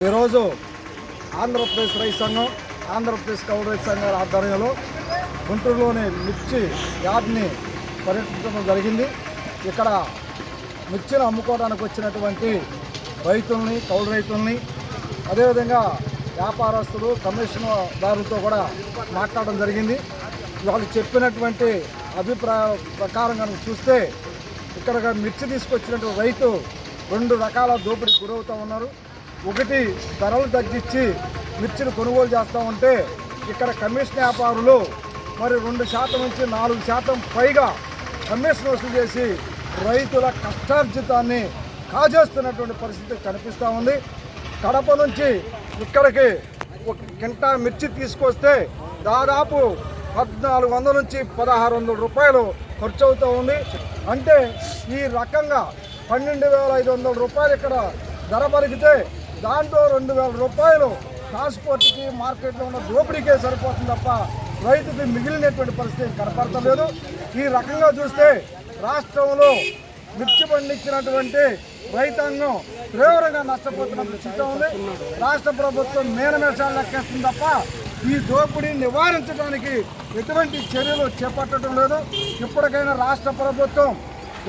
ఈరోజు ఆంధ్రప్రదేశ్ రైతు సంఘం, ఆంధ్రప్రదేశ్ కౌలు రైతు సంఘాల ఆధ్వర్యంలో గుంటూరులోని మిర్చి యార్డ్ని పర్యటించడం జరిగింది. ఇక్కడ మిర్చిని అమ్ముకోవడానికి వచ్చినటువంటి రైతుల్ని, కౌలు రైతుల్ని, అదేవిధంగా వ్యాపారస్తులు, కమిషన్దారులతో కూడా మాట్లాడడం జరిగింది. వాళ్ళు చెప్పినటువంటి అభిప్రాయం ప్రకారం కనుక చూస్తే ఇక్కడ మిర్చి తీసుకొచ్చినటువంటి రైతు రెండు రకాల దోపిడీకి గురవుతూ ఉన్నారు. ఒకటి, ధరలు తగ్గించి మిర్చిని కొనుగోలు చేస్తూ ఉంటే ఇక్కడ కమిషన్ వ్యాపారులు మరి 2% నుంచి 4% పైగా కమిషన్ వసూలు చేసి రైతుల కష్టార్జితాన్ని కాజేస్తున్నటువంటి పరిస్థితి కనిపిస్తూ ఉంది. కడప నుంచి ఇక్కడికి ఒక కింటా మిర్చి తీసుకొస్తే దాదాపు 1400 నుంచి 1600 రూపాయలు ఖర్చు అవుతూ ఉంది. అంటే ఈ రకంగా 12,500 రూపాయలు ఇక్కడ ధర పలికితే దాంట్లో 2,000 రూపాయలు ట్రాన్స్పోర్ట్కి, మార్కెట్లో ఉన్న దోపిడీకే సరిపోతుంది తప్ప రైతుకి మిగిలినటువంటి పరిస్థితి కనపడతలేదు. ఈ రకంగా చూస్తే రాష్ట్రంలో మిర్చి పండించినటువంటి రైతాంగం తీవ్రంగా నష్టపోతున్న పరిస్థితి ఉంది. రాష్ట్ర ప్రభుత్వం మేనమేషాలు లెక్కేస్తుంది తప్ప ఈ దోపిడీని నివారించడానికి ఎటువంటి చర్యలు చేపట్టడం లేదు. ఇప్పటికైనా రాష్ట్ర ప్రభుత్వం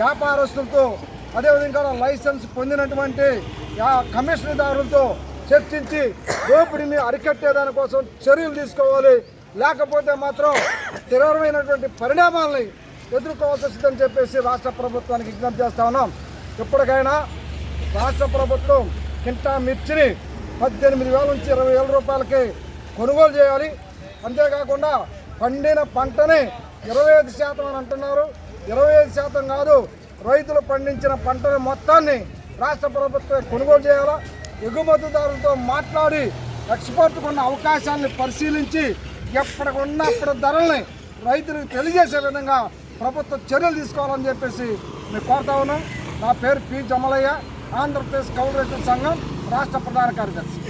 వ్యాపారస్తులతో, అదేవిధంగా లైసెన్స్ పొందినటువంటి కమిషనర్దారులతో చర్చించి దోపిడీని అరికట్టేదానికోసం చర్యలు తీసుకోవాలి. లేకపోతే మాత్రం తీవ్రమైనటువంటి పరిణామాలని ఎదుర్కోవాల్సి వస్తుందని చెప్పేసి రాష్ట్ర ప్రభుత్వానికి విజ్ఞప్తి చేస్తా ఉన్నాం. ఇప్పటికైనా రాష్ట్ర ప్రభుత్వం కింటా మిర్చిని 18,000 నుంచి 20,000 రూపాయలకి కొనుగోలు చేయాలి. అంతేకాకుండా పండిన పంటని 25% అని అంటున్నారు. 25% కాదు, రైతులు పండించిన పంటని మొత్తాన్ని రాష్ట్ర ప్రభుత్వం కొనుగోలు చేయాలా. ఎగుమతిదారులతో మాట్లాడి ఎక్స్పోర్ట్కు ఉన్న అవకాశాలను పరిశీలించి ఎప్పటికున్న అప్పటి ధరల్ని రైతులకు తెలియజేసే విధంగా ప్రభుత్వం చర్యలు తీసుకోవాలని చెప్పేసి మేము కోరుతా ఉన్నాం. నా పేరు పి. జమలయ్య, ఆంధ్రప్రదేశ్ కౌలు రైతుల సంఘం రాష్ట్ర ప్రధాన కార్యదర్శి.